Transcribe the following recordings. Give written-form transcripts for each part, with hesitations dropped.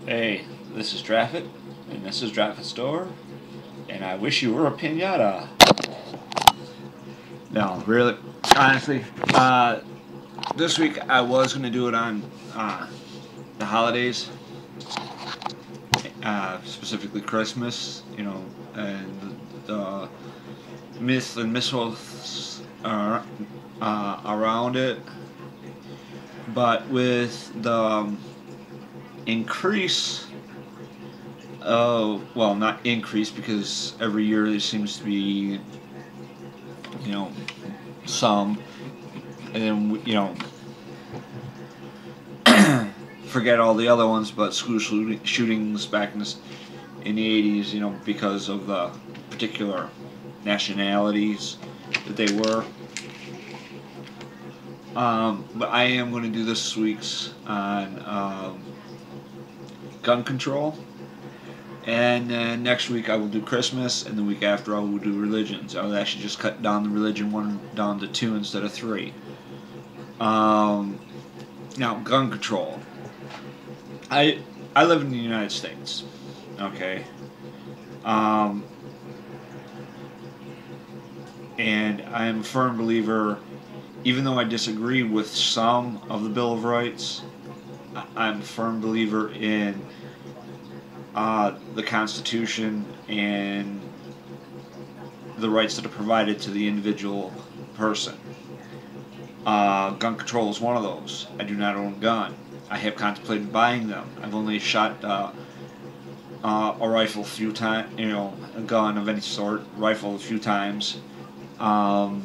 Hey, this is Draffet, and this is Draffet Store, and I wish you were a pinata. No, really, honestly, this week I was going to do it on the holidays, specifically Christmas, and the myths and missiles around it, but with the increase. Oh, well, not increase because every year there seems to be, you know, some, and then forget all the other ones, but school shootings back in the 80s, because of the particular nationalities that they were. But I am going to do this week's on gun control. And next week I will do Christmas, and the week after I will do religions. I will actually just cut down the religion one down to 2 instead of 3. Now, gun control. I live in the United States, okay, and I am a firm believer. Even though I disagree with some of the Bill of Rights, I'm a firm believer in the Constitution and the rights that are provided to the individual person. Gun control is one of those. I do not own a gun. I have contemplated buying them. I've only shot a rifle a few times, a gun of any sort, rifle a few times. Like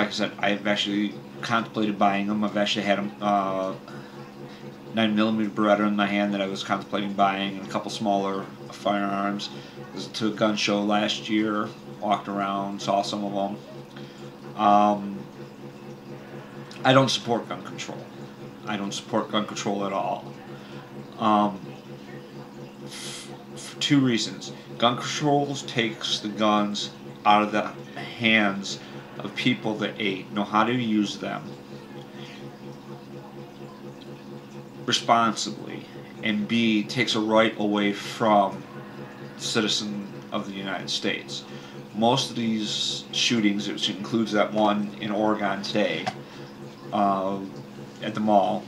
I said, I've actually contemplated buying them. I've actually had them 9mm Beretta in my hand that I was contemplating buying, and a couple smaller firearms. I was to a gun show last year, walked around, saw some of them. I don't support gun control. I don't support gun control at all. For two reasons. Gun control takes the guns out of the hands of people that A, know how to use them responsibly, and B, takes a right away from the citizen of the United States. Most of these shootings, which includes that one in Oregon today, at the mall,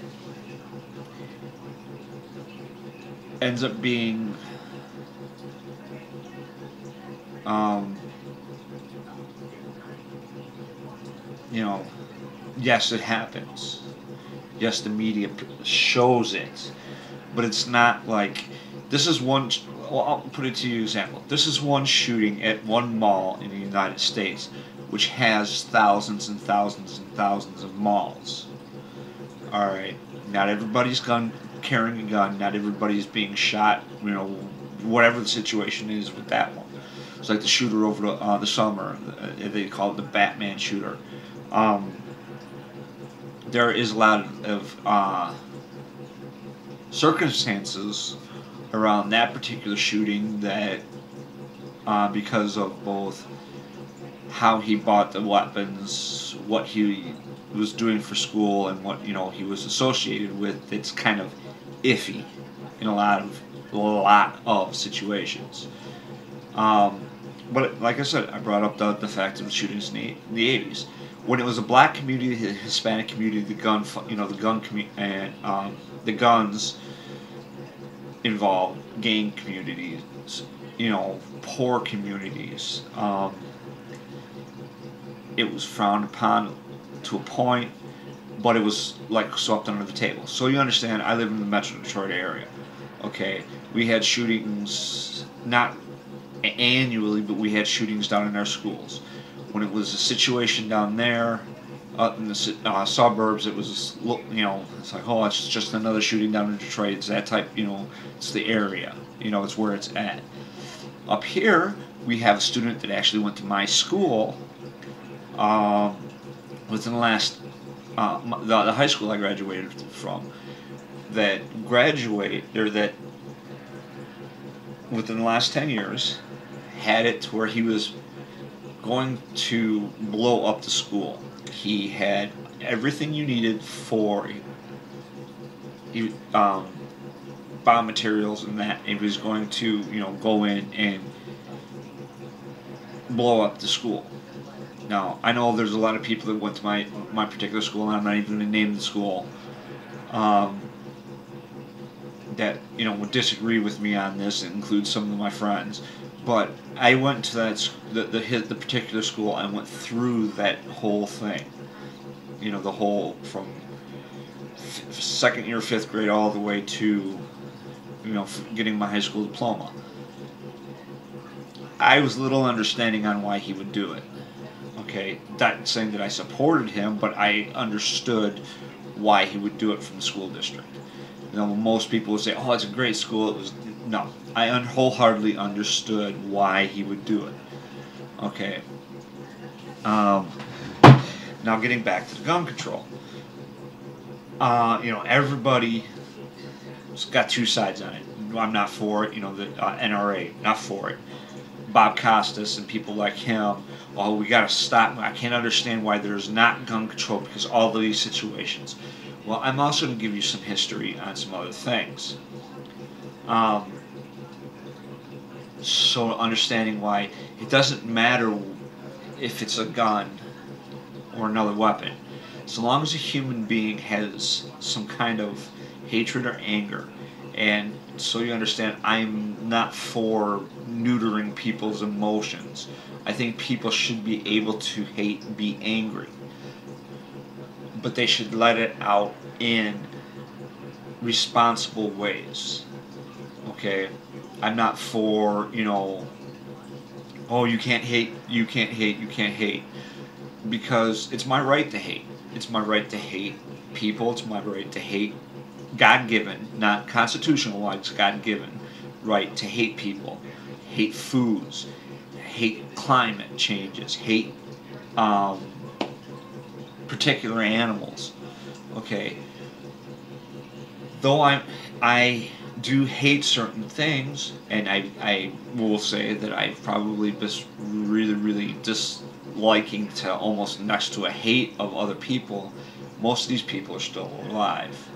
ends up being yes, it happens. Yes, the media shows it, but it's not like this is one. Well, I'll put it to you example. This is one shooting at one mall in the United States, which has thousands and thousands and thousands of malls. All right, not everybody's carrying a gun. Not everybody's being shot. Whatever the situation is with that one. It's like the shooter over the summer. They call it the Batman shooter. There is a lot of circumstances around that particular shooting that, because of both how he bought the weapons, what he was doing for school, and what he was associated with, it's kind of iffy in a lot of situations. But like I said, I brought up the fact of the shootings in the 80s. When it was a black community, the Hispanic community, the guns involved gang communities, poor communities. It was frowned upon to a point, but it was like swept under the table. So you understand, I live in the Metro Detroit area. Okay, we had shootings not annually, but we had shootings down in our schools. When it was a situation down there, in the suburbs, it was, it's like, oh, it's just another shooting down in Detroit. It's that type, it's the area, it's where it's at. Up here, we have a student that actually went to my school, within the last, the high school I graduated from, that within the last 10 years, had it to where he was going to blow up the school. He had everything you needed for bomb materials and that. He was going to, go in and blow up the school. Now, I know there's a lot of people that went to my particular school, and I'm not even going to name the school, that would disagree with me on this. It includes some of my friends, but I went to the particular school. I went through that whole thing, the whole from second year, fifth grade, all the way to getting my high school diploma. I was little understanding on why he would do it. Okay, not saying that I supported him, but I understood why he would do it from the school district. Most people would say, "Oh, it's a great school." It was no. I wholeheartedly understood why he would do it. Okay. Now getting back to the gun control. Everybody's got two sides on it. I'm not for it. The NRA, not for it. Bob Costas and people like him. Oh, we got to stop. I can't understand why there's not gun control because all of these situations. Well, I'm also going to give you some history on some other things. So understanding why it doesn't matter if it's a gun or another weapon. So long as a human being has some kind of hatred or anger, and so you understand, I'm not for neutering people's emotions. I think people should be able to hate and be angry, but they should let it out in responsible ways. Okay? I'm not for, oh, you can't hate, you can't hate, you can't hate. Because it's my right to hate. It's my right to hate people. It's my right to hate God-given, not constitutional, it's God-given right to hate people, hate foods, hate climate changes, hate particular animals. Okay. Though I do hate certain things, and I will say that I've probably just really disliking to almost next to a hate of other people. Most of these people are still alive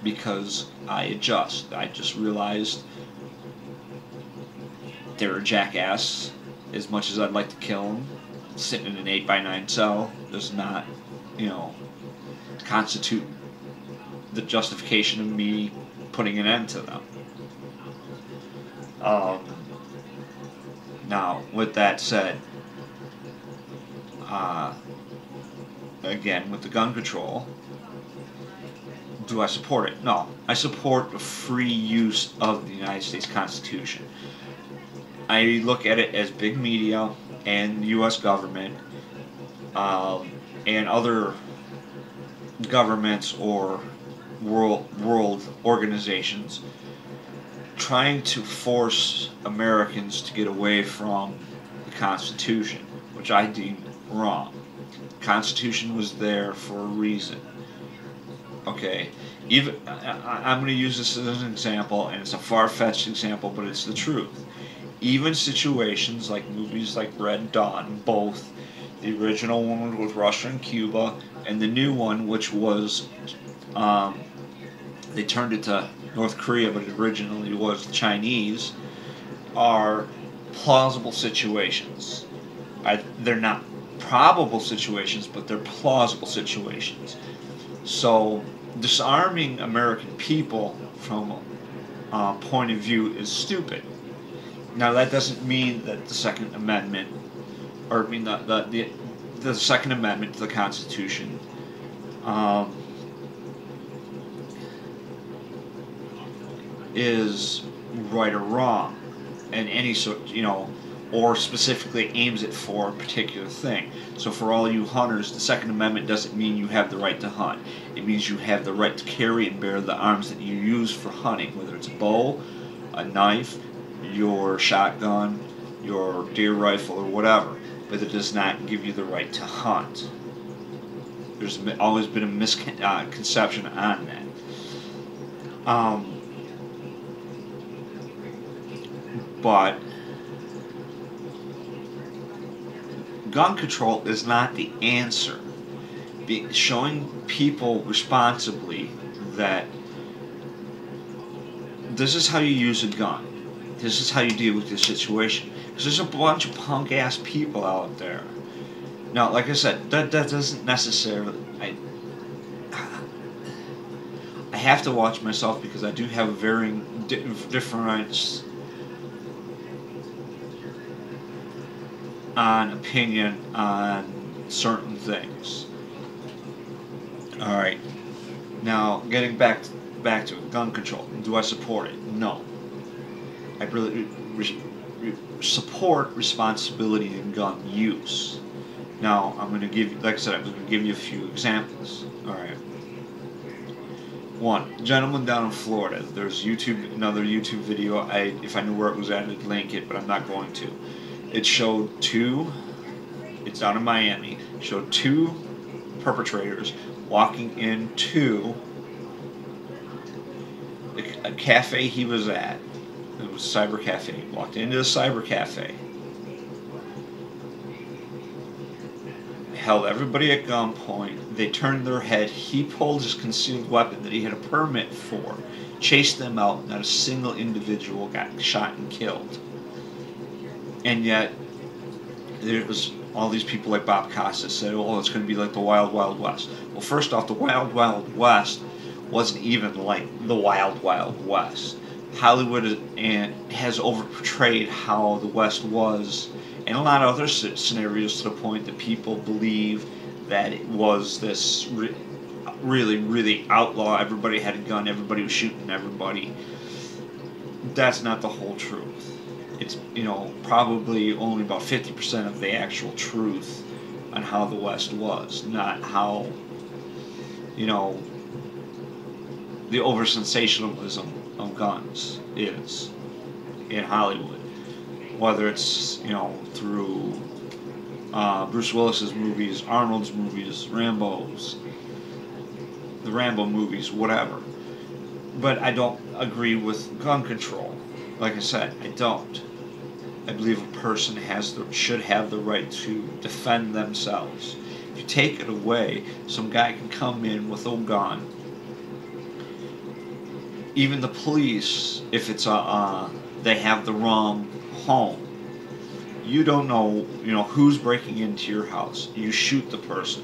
because I adjust. I just realized they're a jackass. As much as I'd like to kill them, sitting in an 8x9 cell does not, constitute the justification of me putting an end to them. Now, with that said, again, with the gun control, do I support it? No. I support the free use of the United States Constitution. I look at it as big media and the U.S. government and other governments or world organizations trying to force Americans to get away from the Constitution, which I deem wrong. The Constitution was there for a reason. Okay, even I'm going to use this as an example, and it's a far-fetched example, but it's the truth. Even situations like movies like Red Dawn, both the original one with Russia and Cuba, and the new one, which was they turned it to North Korea, but it originally was Chinese, are plausible situations. They're not probable situations, but they're plausible situations. So disarming American people from a point of view is stupid. Now that doesn't mean that the Second Amendment, or I mean the Second Amendment to the Constitution, is right or wrong, and any sort, or specifically aims it for a particular thing. So for all you hunters, the Second Amendment doesn't mean you have the right to hunt. It means you have the right to carry and bear the arms that you use for hunting, whether it's a bow, a knife, your shotgun, your deer rifle, or whatever. But it does not give you the right to hunt. There's always been a misconception on that. But gun control is not the answer. Showing people responsibly that this is how you use a gun. This is how you deal with this situation. Because there's a bunch of punk ass people out there. Now, like I said, that doesn't necessarily. I have to watch myself because I do have varying different on opinion on certain things. All right. Now, getting back to it, gun control. Do I support it? No. I really support responsibility in gun use. Now, I'm going to give, like I said, I'm going to give you a few examples. All right. One, gentleman down in Florida. There's another YouTube video. If I knew where it was at, I'd link it, but I'm not going to. It showed it's down in Miami, showed two perpetrators walking into a cafe he was at. It was a cyber cafe. He walked into a cyber cafe, held everybody at gunpoint. They turned their head. He pulled his concealed weapon that he had a permit for, chased them out. Not a single individual got shot and killed. And yet, there was all these people like Bob Costas said, "Oh, it's going to be like the Wild Wild West." Well, first off, the Wild Wild West wasn't even like the Wild Wild West. Hollywood has overportrayed how the West was, and a lot of other scenarios, to the point that people believe that it was this really, really outlaw. Everybody had a gun. Everybody was shooting everybody. That's not the whole truth. It's, probably only about 50% of the actual truth on how the West was, not how, the over-sensationalism of guns is in Hollywood. Whether it's, through Bruce Willis's movies, Arnold's movies, the Rambo movies, whatever. But I don't agree with gun control. Like I said, I don't. I believe a person should have the right to defend themselves. If you take it away, some guy can come in with a gun. Even the police, if it's they have the wrong home, you don't know, who's breaking into your house. You shoot the person.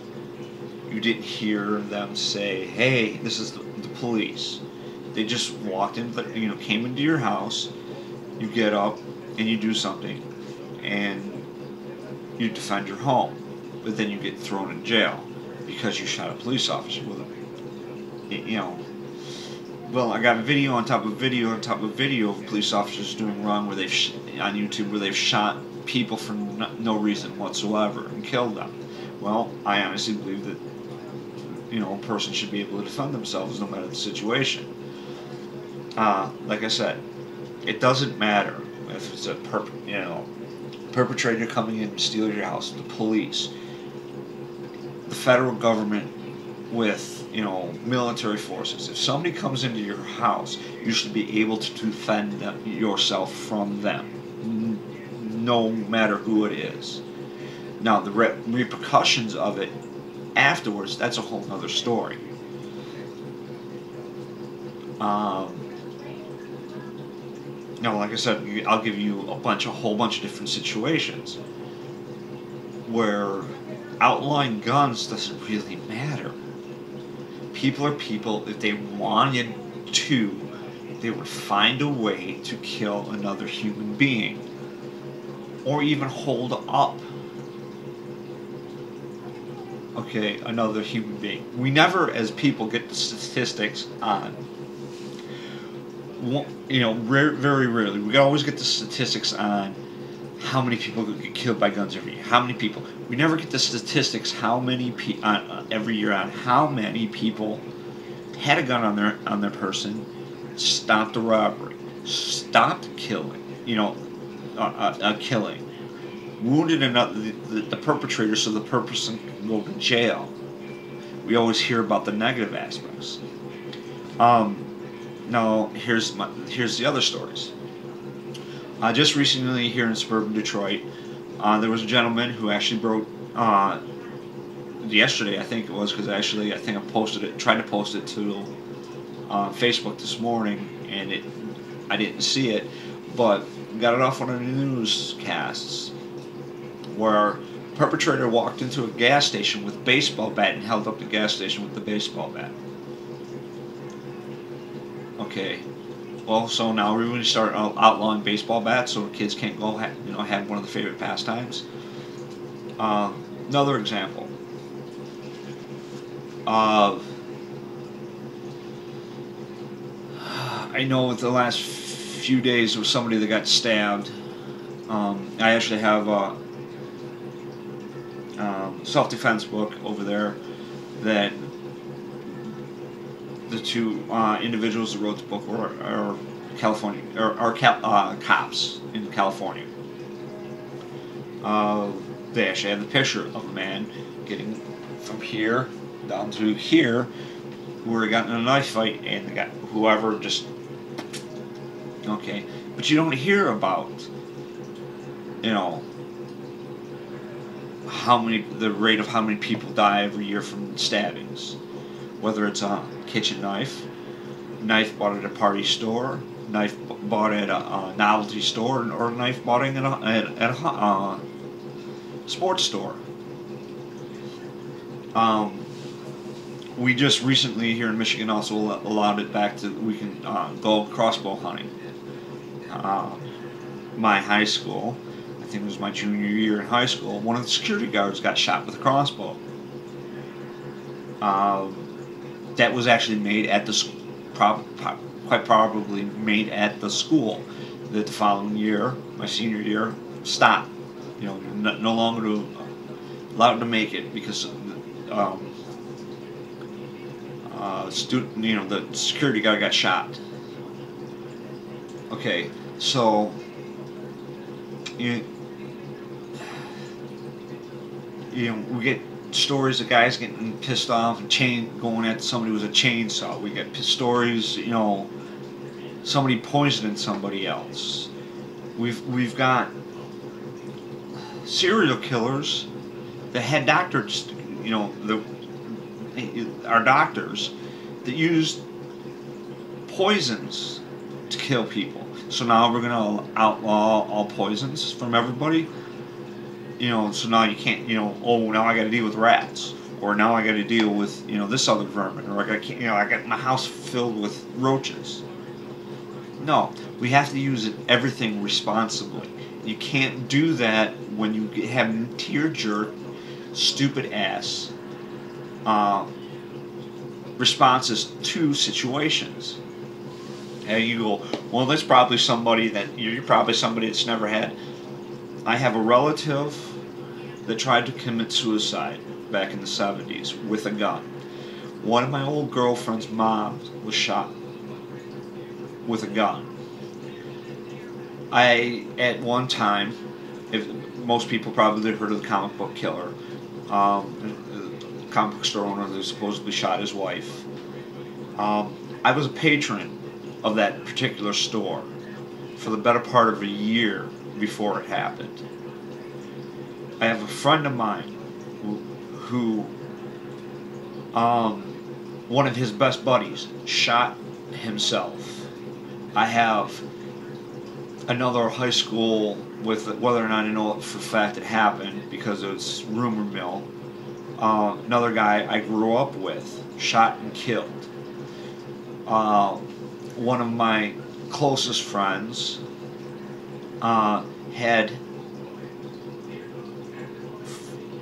You didn't hear them say, "Hey, this is the police." They just walked in, came into your house. You get up and you do something, and you defend your home, but then you get thrown in jail because you shot a police officer with Well, I got video on top of video on top of video of police officers doing wrong on YouTube where they've shot people for no reason whatsoever and killed them. Well, I honestly believe that a person should be able to defend themselves no matter the situation. Like I said, it doesn't matter if it's a perpetrator coming in to steal your house, the police, the federal government with military forces. If somebody comes into your house, you should be able to defend yourself from them, no matter who it is. Now, the repercussions of it afterwards, that's a whole other story. Like I said, I'll give you a whole bunch of different situations where outlawing guns doesn't really matter. People are people. If they wanted to, they would find a way to kill another human being, or even hold up, another human being. We never, as people, get the statistics on. Very rarely. We always get the statistics on how many people get killed by guns every year. How many people? We never get the statistics every year on how many people had a gun on their person, stopped a robbery, stopped killing, killing, wounded the perpetrator so the person can go to jail. We always hear about the negative aspects. Now, here's the other stories. Just recently here in suburban Detroit, there was a gentleman who actually broke, yesterday I think it was, because I think I tried to post it to Facebook this morning, and I didn't see it, but got it off one of the newscasts where perpetrator walked into a gas station with a baseball bat and held up the gas station with the baseball bat. Okay, well, so now we're going to start outlawing baseball bats so kids can't go, have one of the favorite pastimes. Another example. I know with the last few days there was somebody that got stabbed. I actually have a self-defense book over there that the two individuals that wrote the book are California cops in California. They actually have the picture of a man getting from here down to here, where he got in a knife fight, and whoever just okay. But you don't hear about the rate of how many people die every year from stabbings, whether it's a kitchen knife bought at a party store, knife bought at a novelty store, or a knife bought at a sports store. We just recently here in Michigan also allowed it back to we can go crossbow hunting. My high school, I think it was my junior year in high school, one of the security guards got shot with a crossbow. That was actually made at the quite probably made at the school. That the following year, my senior year, stopped. No longer allowed to make it because the security guard got shot. Okay, so we get stories of guys getting pissed off and going at somebody with a chainsaw. We get stories, somebody poisoning somebody else. We've got serial killers that had doctors, our doctors that used poisons to kill people. So now we're going to outlaw all poisons from everybody. So now you can't, now I got to deal with rats, or now I got to deal with, this other vermin, or I got my house filled with roaches. No, we have to use everything responsibly. You can't do that when you have tear-jerk, stupid-ass responses to situations. And you go, well, that's probably somebody you're probably somebody that's never had. I have a relative that tried to commit suicide back in the 70s with a gun. One of my old girlfriend's moms was shot with a gun. At one time, if most people probably heard of the comic book killer, the comic book store owner that supposedly shot his wife. I was a patron of that particular store for the better part of a year before it happened. I have a friend of mine who one of his best buddies shot himself. I have another high school, with whether or not I know it for a fact it happened because it's rumor mill. Another guy I grew up with shot and killed. One of my closest friends had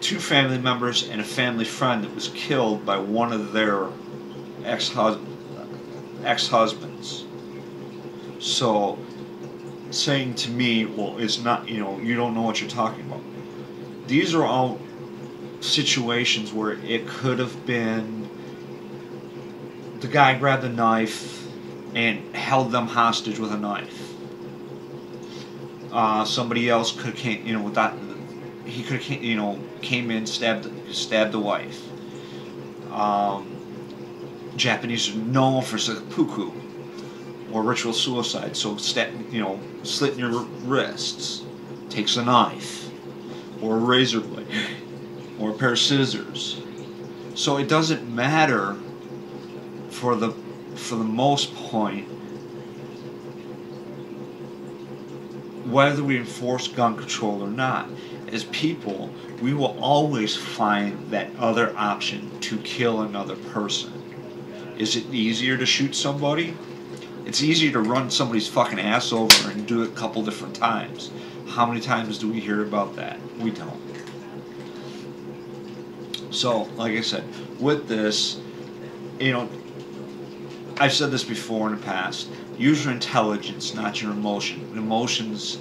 two family members and a family friend that was killed by one of their ex-husbands. So saying to me, well, it's not, you don't know what you're talking about. These are all situations where it could have been the guy grabbed a knife and held them hostage with a knife. Somebody else could have came, with that. He could have, came in, stabbed the wife. Japanese are known for seppuku, or ritual suicide. So, slitting your wrists, takes a knife, or a razor blade, or a pair of scissors. So it doesn't matter for the most point whether we enforce gun control or not. As people, we will always find that other option to kill another person. Is it easier to shoot somebody? It's easier to run somebody's fucking ass over and do it a couple different times. How many times do we hear about that? We don't. So, like I said, with this, I've said this before in the past. Use your intelligence, not your emotion. Emotions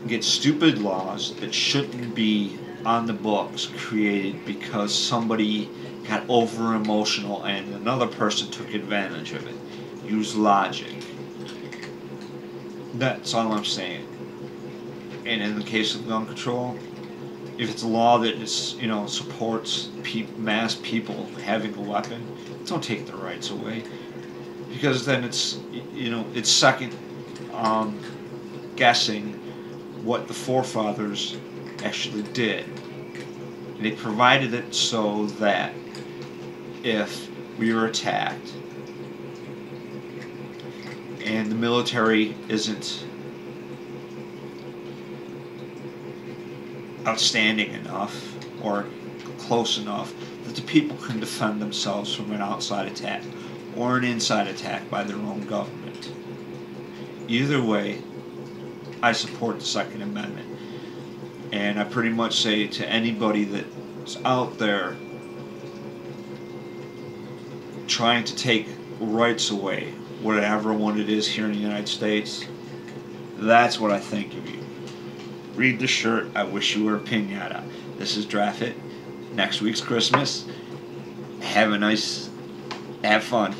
get stupid laws that shouldn't be on the books created because somebody got over emotional and another person took advantage of it. Use logic. That's all I'm saying. And in the case of gun control, if it's a law that is, supports mass people having a weapon, don't take their rights away, because then it's second guessing what the forefathers actually did. They provided it so that if we were attacked and the military isn't outstanding enough or close enough, that the people can defend themselves from an outside attack or an inside attack by their own government. Either way, I support the Second Amendment. And I pretty much say to anybody that's out there trying to take rights away, whatever one it is here in the United States, that's what I think of you. Read the shirt, I wish you were a piñata. This is Draffet. Next week's Christmas. Have fun.